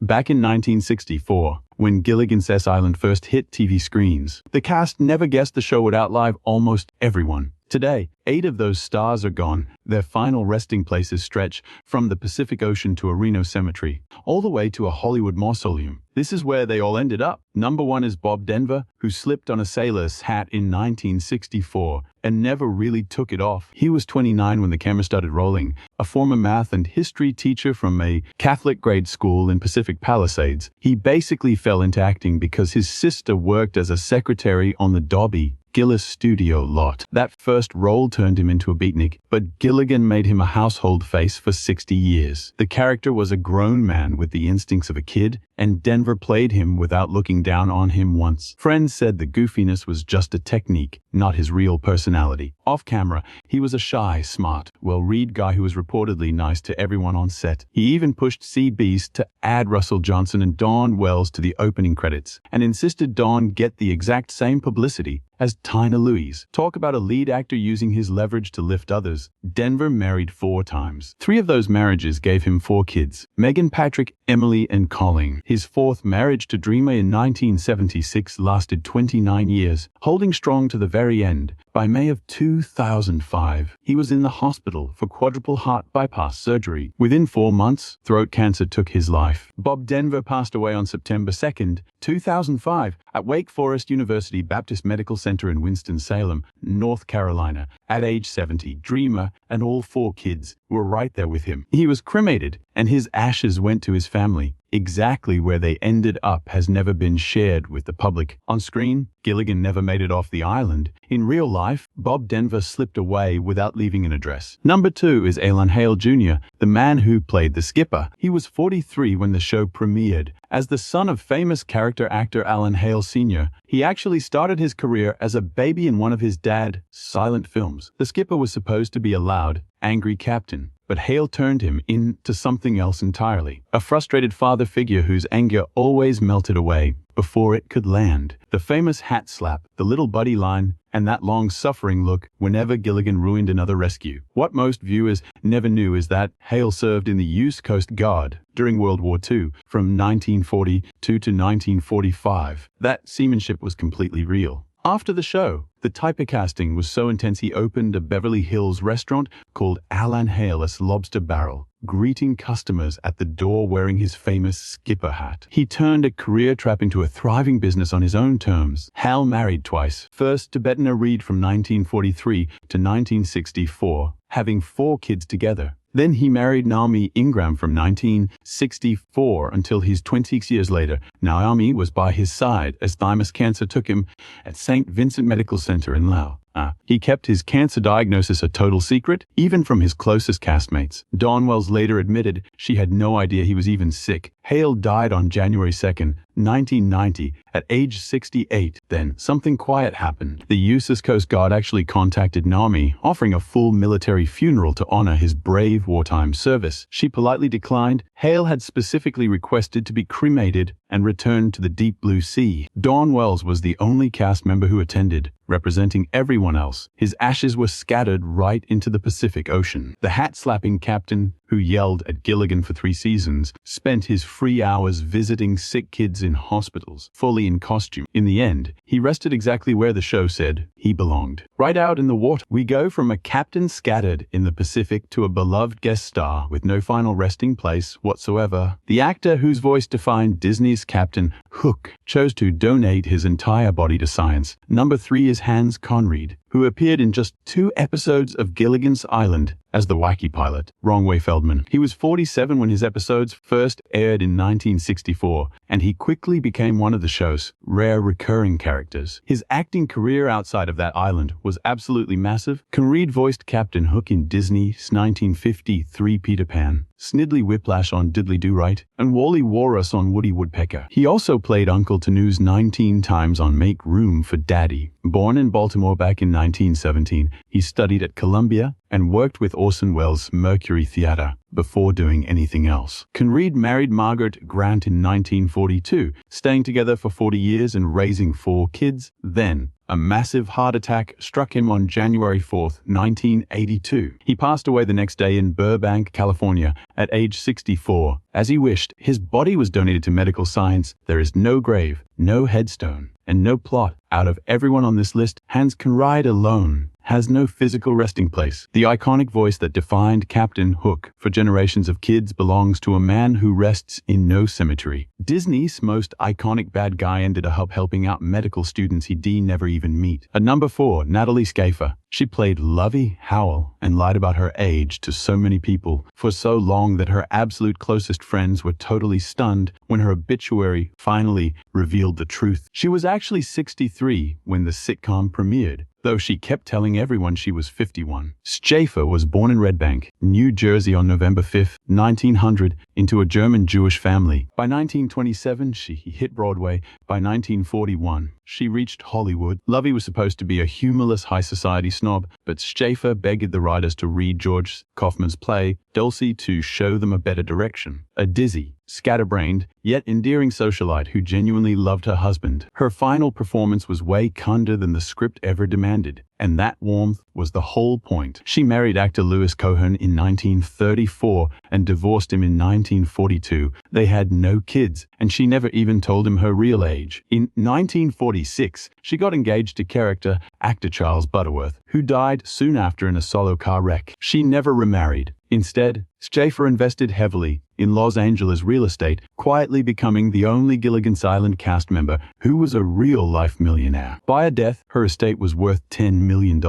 Back in 1964, when Gilligan's Island first hit TV screens, the cast never guessed the show would outlive almost everyone. Today, 8 of those stars are gone. Their final resting places stretch from the Pacific Ocean to a Reno cemetery, all the way to a Hollywood mausoleum. This is where they all ended up. Number 1 is Bob Denver, who slipped on a sailor's hat in 1964 and never really took it off. He was 29 when the camera started rolling, a former math and history teacher from a Catholic grade school in Pacific Palisades. He basically fell into acting because his sister worked as a secretary on the Dobby Gillis studio lot. That first role turned him into a beatnik, but Gilligan made him a household face for 60 years. The character was a grown man with the instincts of a kid, and Denver played him without looking down on him once. Friends said the goofiness was just a technique, not his real personality. Off camera, he was a shy, smart, well-read guy who was reportedly nice to everyone on set. He even pushed CBs to add Russell Johnson and Dawn Wells to the opening credits, and insisted Dawn get the exact same publicity as Tina Louise. Talk about a lead actor using his leverage to lift others. Denver married 4 times. 3 of those marriages gave him 4 kids: Megan, Patrick, Emily, and Colleen. His 4th marriage to Dreamer in 1976 lasted 29 years, holding strong to the very end. By May of 2005, he was in the hospital for quadruple heart bypass surgery. Within 4 months, throat cancer took his life. Bob Denver passed away on September 2nd, 2005, at Wake Forest University Baptist Medical Center in Winston-Salem, North Carolina, at age 70. Dreamer and all 4 kids were right there with him. He was cremated, and his ashes went to his family. Exactly where they ended up has never been shared with the public. On screen, Gilligan never made it off the island. In real life, Bob Denver slipped away without leaving an address. Number 2 is Hale Jr., the man who played the skipper. He was 43 when the show premiered. As the son of famous character actor Hale Sr., he actually started his career as a baby in one of his dad's silent films. The skipper was supposed to be a loud, angry captain, but Hale turned him into something else entirely. A frustrated father figure whose anger always melted away before it could land. The famous hat slap, the little buddy line, and that long-suffering look whenever Gilligan ruined another rescue. What most viewers never knew is that Hale served in the U.S. Coast Guard during World War II from 1942 to 1945. That seamanship was completely real. After the show, the typecasting was so intense he opened a Beverly Hills restaurant called Alan Hale's Lobster Barrel, greeting customers at the door wearing his famous skipper hat. He turned a career trap into a thriving business on his own terms. Hale married twice, first to Bettina Reed from 1943 to 1964, having 4 kids together. Then he married Naomi Ingram from 1964 until his 26 years later. Naomi was by his side as thymus cancer took him at St. Vincent Medical Center in Laos. He kept his cancer diagnosis a total secret, even from his closest castmates. Dawn Wells later admitted she had no idea he was even sick. Hale died on January 2nd, 1990, at age 68. Then, something quiet happened. The U.S. Coast Guard actually contacted Naomi, offering a full military funeral to honor his brave wartime service. She politely declined. Hale had specifically requested to be cremated and returned to the deep blue sea. Dawn Wells was the only cast member who attended, representing everyone else. His ashes were scattered right into the Pacific Ocean. The hat-slapping captain, who yelled at Gilligan for 3 seasons, spent his free hours visiting sick kids in hospitals, fully in costume. In the end, he rested exactly where the show said he belonged. Right out in the water. We go from a captain scattered in the Pacific to a beloved guest star with no final resting place whatsoever. The actor whose voice defined Disney's Captain Hook chose to donate his entire body to science. Number 3 is Hans Conried, who appeared in just 2 episodes of Gilligan's Island as the wacky pilot, Wrong Way Feldman. He was 47 when his episodes first aired in 1964, and he quickly became one of the show's rare recurring characters. His acting career outside of that island was absolutely massive. Conried voiced Captain Hook in Disney's 1953 Peter Pan, Snidely Whiplash on Diddly Do Right, and Wally Walrus on Woody Woodpecker. He also played Uncle Tanu's 19 times on Make Room for Daddy. Born in Baltimore back in 1917, he studied at Columbia and worked with Orson Welles' Mercury Theatre before doing anything else. Conried married Margaret Grant in 1942, staying together for 40 years and raising 4 kids. Then, A massive heart attack struck him on January 4, 1982. He passed away the next day in Burbank, California, at age 64. As he wished, his body was donated to medical science. There is no grave, no headstone, and no plot. Out of everyone on this list, Hans Conried alone has no physical resting place. The iconic voice that defined Captain Hook for generations of kids belongs to a man who rests in no cemetery. Disney's most iconic bad guy ended up helping out medical students he'd never even meet. At number 4, Natalie Schaefer. She played Lovey Howell and lied about her age to so many people for so long that her absolute closest friends were totally stunned when her obituary finally revealed the truth. She was actually 63 when the sitcom premiered, though she kept telling everyone she was 51. Schaefer was born in Red Bank, New Jersey on November 5, 1900, into a German Jewish family. By 1927, she hit Broadway. By 1941, she reached Hollywood. Lovey was supposed to be a humorless high society snob, but Schaefer begged the writers to read George Kaufman's play, Dulcie, to show them a better direction. A dizzy, scatterbrained, yet endearing socialite who genuinely loved her husband. Her final performance was way kinder than the script ever demanded, and that warmth was the whole point. She married actor Louis Cohen in 1934 and divorced him in 1942. They had no kids, and she never even told him her real age. In 1946, she got engaged to character actor Charles Butterworth, who died soon after in a solo car wreck. She never remarried. Instead, Schaefer invested heavily in Los Angeles real estate, quietly becoming the only Gilligan's Island cast member who was a real-life millionaire. By her death, her estate was worth $10 million.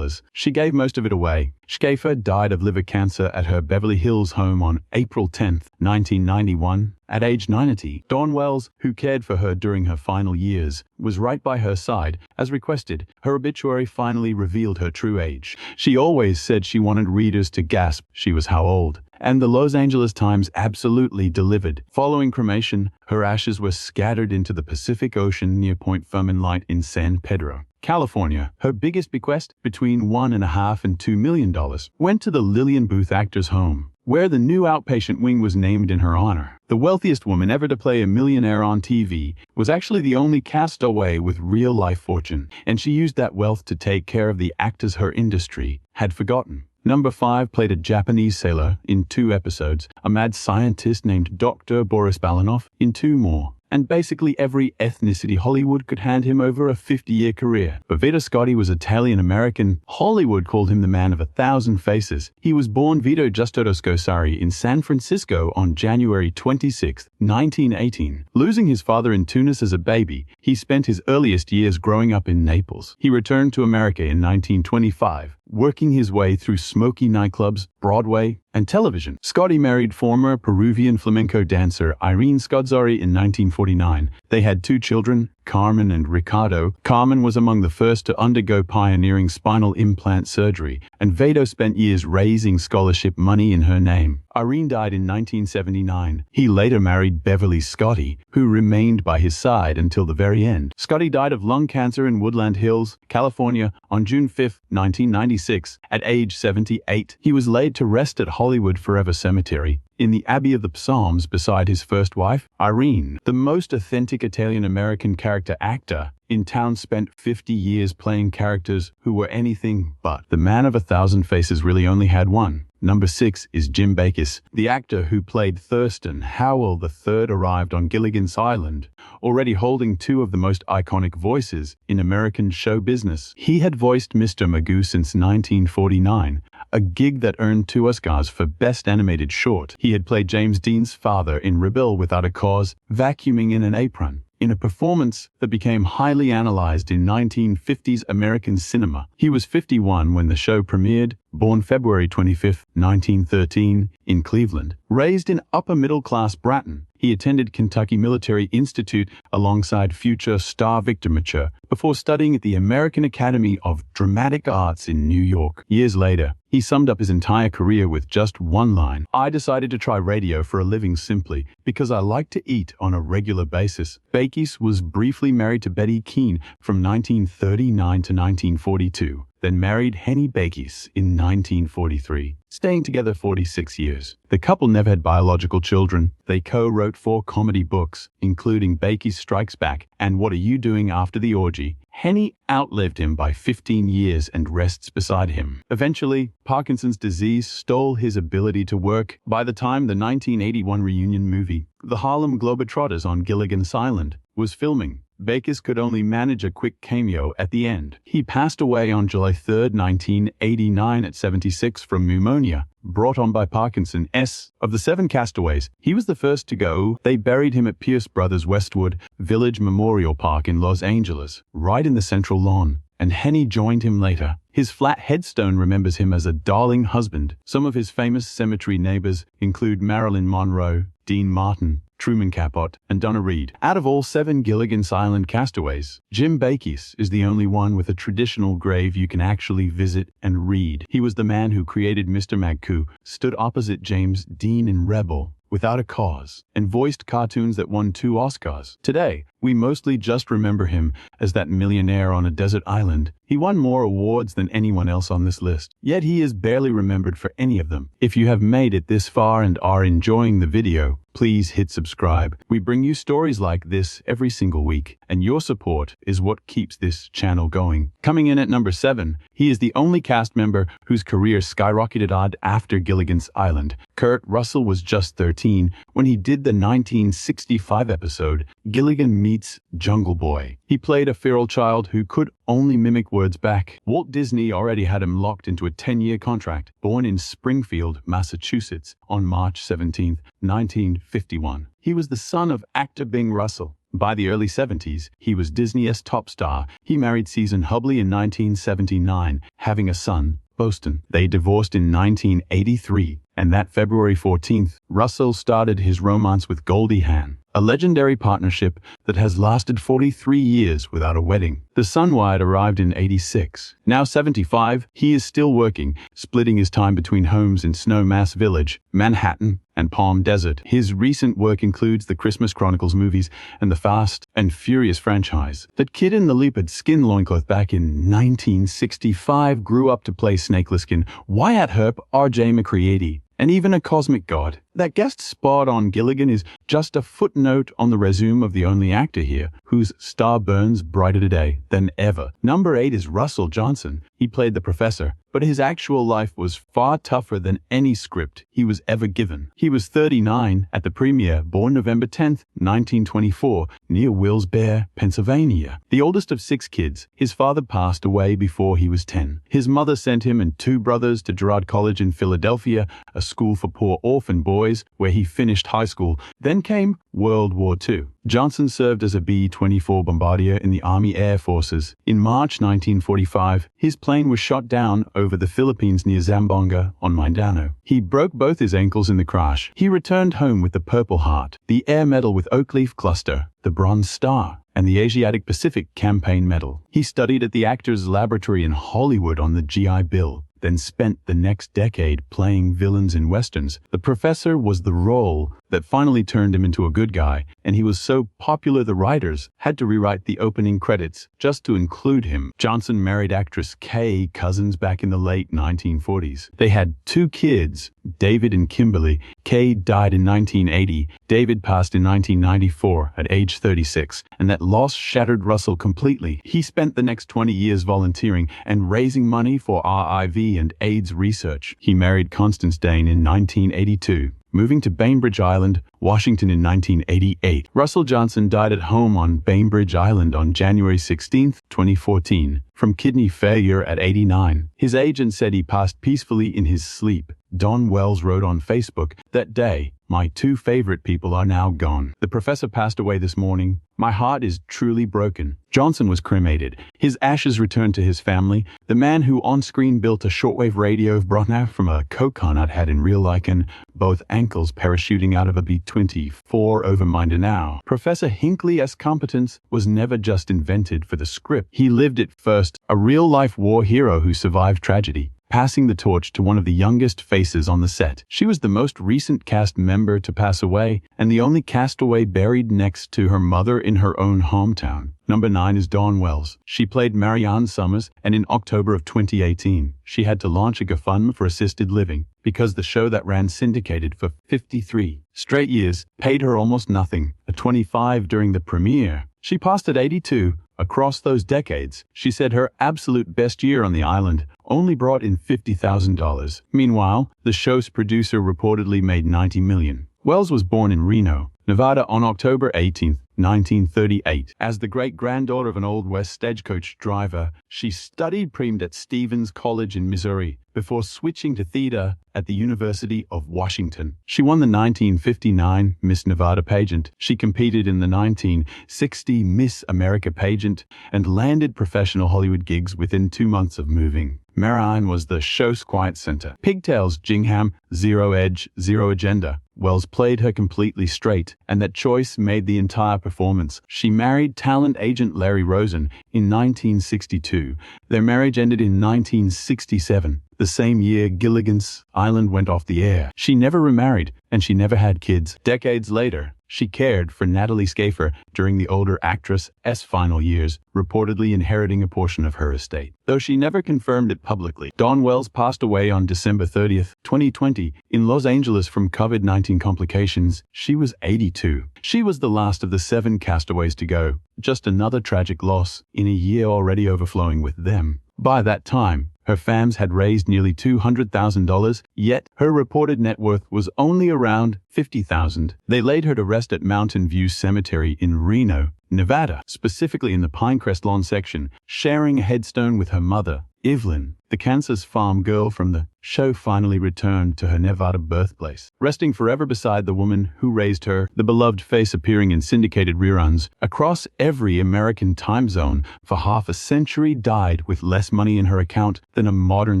She gave most of it away. Schaefer died of liver cancer at her Beverly Hills home on April 10, 1991, at age 90. Dawn Wells, who cared for her during her final years, was right by her side. As requested, her obituary finally revealed her true age. She always said she wanted readers to gasp she was how old, and the Los Angeles Times absolutely delivered. Following cremation, her ashes were scattered into the Pacific Ocean near Point Fermin-Light in San Pedro, California. Her biggest bequest, between $1.5 and $2 million, went to the Lillian Booth Actors Home, where the new outpatient wing was named in her honor. The wealthiest woman ever to play a millionaire on TV was actually the only castaway with real-life fortune, and she used that wealth to take care of the actors her industry had forgotten. Number 5 played a Japanese sailor in 2 episodes, a mad scientist named Dr. Boris Balanov in 2 more, and basically every ethnicity Hollywood could hand him over a 50-year career. But Vito Scotti was Italian-American. Hollywood called him the man of 1,000 faces. He was born Vito Giusto Scosari in San Francisco on January 26, 1918. Losing his father in Tunis as a baby, he spent his earliest years growing up in Naples. He returned to America in 1925, working his way through smoky nightclubs, Broadway, and television. Scotti married former Peruvian flamenco dancer Irene Scozzari in 1949. They had 2 children, Carmen and Ricardo. Carmen was among the first to undergo pioneering spinal implant surgery, and Vito spent years raising scholarship money in her name. Irene died in 1979. He later married Beverly Scotti, who remained by his side until the very end. Scotti died of lung cancer in Woodland Hills, California, on June 5, 1996, at age 78. He was laid to rest at Hollywood Forever Cemetery in the Abbey of the Psalms beside his first wife, Irene. The most authentic Italian-American character actor in town spent 50 years playing characters who were anything but. The man of 1,000 faces really only had one. Number 6 is Jim Bakis. The actor who played Thurston Howell III arrived on Gilligan's Island, already holding 2 of the most iconic voices in American show business. He had voiced Mr. Magoo since 1949, a gig that earned 2 Oscars for Best Animated Short. He had played James Dean's father in Rebel Without a Cause, vacuuming in an apron, in a performance that became highly analyzed in 1950s American cinema. He was 51 when the show premiered, born February 25, 1913, in Cleveland. Raised in upper-middle-class Bratton, he attended Kentucky Military Institute alongside future star Victor Mature before studying at the American Academy of Dramatic Arts in New York. Years later, he summed up his entire career with just one line: "I decided to try radio for a living simply because I like to eat on a regular basis." Bakis was briefly married to Betty Keane from 1939 to 1942. Then married Henny Bakis in 1943, staying together 46 years. The couple never had biological children. They co-wrote 4 comedy books, including Bakis Strikes Back and What Are You Doing After the Orgy? energy. Henny outlived him by 15 years and rests beside him. Eventually, Parkinson's disease stole his ability to work. By the time the 1981 reunion movie, The Harlem Globetrotters on Gilligan's Island, was filming, Bakers could only manage a quick cameo at the end. He passed away on July 3, 1989 at 76 from pneumonia, brought on by Parkinson's. Of the 7 castaways, he was the first to go. They buried him at Pierce Brothers Westwood Village Memorial Park in Los Angeles, right in the central lawn, and Henny joined him later. His flat headstone remembers him as a darling husband. Some of his famous cemetery neighbors include Marilyn Monroe, Dean Martin, Truman Capote, and Donna Reed. Out of all 7 Gilligan's Island castaways, Jim Bakers is the only one with a traditional grave you can actually visit and read. He was the man who created Mr. Magoo, stood opposite James Dean in Rebel without a cause, and voiced cartoons that won 2 Oscars. Today, we mostly just remember him as that millionaire on a desert island. He won more awards than anyone else on this list, yet he is barely remembered for any of them. If you have made it this far and are enjoying the video, please hit subscribe. We bring you stories like this every single week, and your support is what keeps this channel going. Coming in at number 7, he is the only cast member whose career skyrocketed after Gilligan's Island. Kurt Russell was just 13 when he did the 1965 episode Gilligan Meets Jungle Boy. He played a feral child who could only mimic words back. Walt Disney already had him locked into a 10-year contract. Born in Springfield, Massachusetts on March 17, 1951. He was the son of actor Bing Russell. By the early 70s, he was Disney's top star. He married Susan Hubley in 1979, having a son, Boston. They divorced in 1983, and that February 14th, Russell started his romance with Goldie Hawn, a legendary partnership that has lasted 43 years without a wedding. The son Wyatt arrived in 86. Now 75, he is still working, splitting his time between homes in Snowmass Village, Manhattan, and Palm Desert. His recent work includes the Christmas Chronicles movies and the Fast and Furious franchise. That kid in the leopard skin loincloth back in 1965 grew up to play Snake Plissken, Wyatt Earp, R.J. McCready, and even a cosmic god. That guest spot on Gilligan is just a footnote on the resume of the only actor here, whose star burns brighter today than ever. Number 8 is Russell Johnson. He played the professor, but his actual life was far tougher than any script he was ever given. He was 39 at the premiere, born November 10, 1924, near Wilkes-Barre, Pennsylvania. The oldest of 6 kids, his father passed away before he was 10. His mother sent him and 2 brothers to Girard College in Philadelphia, a school for poor orphan boys, where he finished high school. Then came World War II. Johnson served as a B-24 bombardier in the Army Air Forces. In March 1945, his plane was shot down over the Philippines near Zamboanga on Mindanao. He broke both his ankles in the crash. He returned home with the Purple Heart, the Air Medal with Oak Leaf Cluster, the Bronze Star, and the Asiatic Pacific Campaign Medal. He studied at the Actors Laboratory in Hollywood on the GI Bill, then spent the next decade playing villains in westerns. The professor was the role that finally turned him into a good guy, and he was so popular the writers had to rewrite the opening credits just to include him. Johnson married actress Kay Cousins back in the late 1940s. They had 2 kids, David and Kimberly. Kay died in 1980. David passed in 1994 at age 36, and that loss shattered Russell completely. He spent the next 20 years volunteering and raising money for RIV and AIDS research. He married Constance Dane in 1982, moving to Bainbridge Island, Washington in 1988. Russell Johnson died at home on Bainbridge Island on January 16, 2014, from kidney failure at 89. His agent said he passed peacefully in his sleep. Don Wells wrote on Facebook, "That day, my 2 favorite people are now gone. The professor passed away this morning. My heart is truly broken." Johnson was cremated. His ashes returned to his family. The man who on-screen built a shortwave radio broadcast from a coconut had in real lichen, both ankles parachuting out of a B-24 over Mindanao. Professor Hinckley's competence was never just invented for the script. He lived it first, a real-life war hero who survived tragedy, passing the torch to one of the youngest faces on the set. She was the most recent cast member to pass away, and the only castaway buried next to her mother in her own hometown. Number 9 is Dawn Wells. She played Marianne Summers, and in October of 2018, she had to launch a GoFundMe for assisted living because the show that ran syndicated for 53 straight years paid her almost nothing, a 25 during the premiere. She passed at 82, Across those decades, she said her absolute best year on the island only brought in $50,000. Meanwhile, the show's producer reportedly made $90 million. Wells was born in Reno, Nevada on October 18, 1938. As the great-granddaughter of an Old West stagecoach driver, she studied pre-med at Stevens College in Missouri before switching to theater at the University of Washington. She won the 1959 Miss Nevada pageant. She competed in the 1960 Miss America pageant and landed professional Hollywood gigs within 2 months of moving. Marianne was the show's quiet center. Pigtails, gingham, zero edge, zero agenda. Wells played her completely straight, and that choice made the entire performance. She married talent agent Larry Rosen in 1962. Their marriage ended in 1967. The same year Gilligan's Island went off the air. She never remarried, and she never had kids. Decades later, she cared for Natalie Schaefer during the older actress's final years, reportedly inheriting a portion of her estate. Though she never confirmed it publicly, Dawn Wells passed away on December 30, 2020, in Los Angeles from COVID-19 complications. She was 82. She was the last of the 7 castaways to go, just another tragic loss in a year already overflowing with them. By that time, her fams had raised nearly $200,000, yet her reported net worth was only around $50,000. They laid her to rest at Mountain View Cemetery in Reno, Nevada, specifically in the Pinecrest Lawn section, sharing a headstone with her mother, Evelyn. The Kansas farm girl from the show finally returned to her Nevada birthplace, resting forever beside the woman who raised her, the beloved face appearing in syndicated reruns across every American time zone for half a century, died with less money in her account than a modern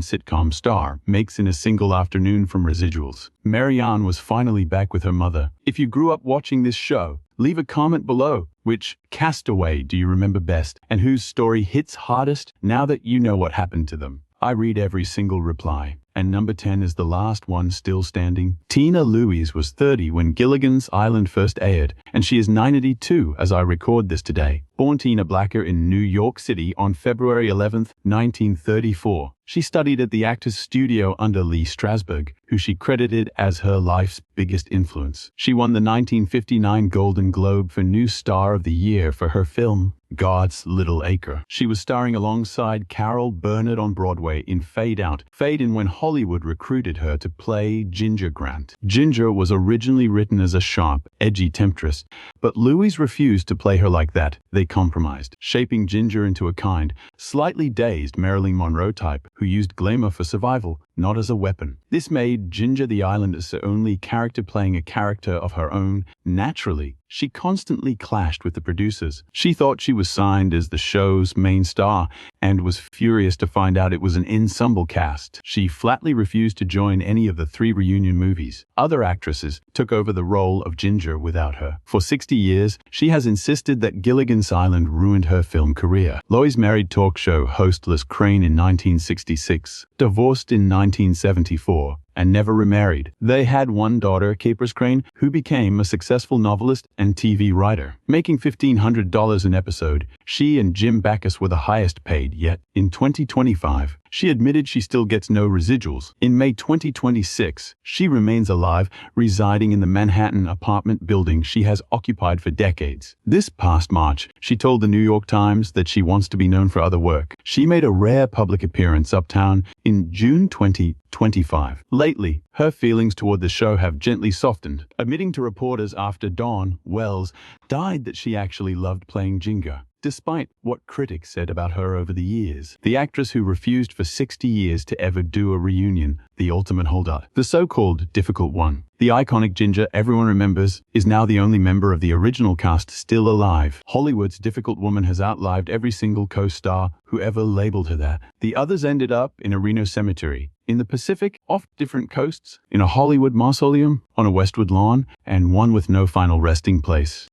sitcom star makes in a single afternoon from Residuals. Marianne was finally back with her mother. If you grew up watching this show, leave a comment below. Which castaway do you remember best, and whose story hits hardest now that you know what happened to them? I read every single reply. And number 10 is the last one still standing. Tina Louise was 30 when Gilligan's Island first aired, and she is 92 as I record this today. Born Tina Blacker in New York City on February 11, 1934. She studied at the Actors Studio under Lee Strasberg, who she credited as her life's biggest influence. She won the 1959 Golden Globe for New Star of the Year for her film, God's Little Acre. She was starring alongside Carol Burnett on Broadway in Fade Out, Fade In when Hollywood recruited her to play Ginger Grant. Ginger was originally written as a sharp, edgy temptress, but Louise refused to play her like that. They compromised, shaping Ginger into a kind, slightly dazed Marilyn Monroe type who used glamour for survival, not as a weapon. This made Ginger the Islander's only character playing a character of her own. Naturally, she constantly clashed with the producers. She thought she was signed as the show's main star and was furious to find out it was an ensemble cast. She flatly refused to join any of the 3 reunion movies. Other actresses took over the role of Ginger without her. For 60 years, she has insisted that Gilligan's Island ruined her film career. Lois married talk show host Liz Crane in 1966, divorced in 1974, and never remarried. They had one daughter, Capers Crane, who became a successful novelist and TV writer. Making $1,500 an episode, she and Jim Backus were the highest paid, yet in 2025, she admitted she still gets no residuals. In May 2026, she remains alive, residing in the Manhattan apartment building she has occupied for decades. This past March, she told the New York Times that she wants to be known for other work. She made a rare public appearance uptown in June 2025. Lately, her feelings toward the show have gently softened, admitting to reporters after Dawn Wells died that she actually loved playing Ginger, despite what critics said about her over the years. The actress who refused for 60 years to ever do a reunion, the ultimate holdout, the so-called difficult one. The iconic Ginger everyone remembers is now the only member of the original cast still alive. Hollywood's difficult woman has outlived every single co-star who ever labeled her that. The others ended up in a Reno cemetery, in the Pacific, off different coasts, in a Hollywood mausoleum, on a Westwood lawn, and one with no final resting place.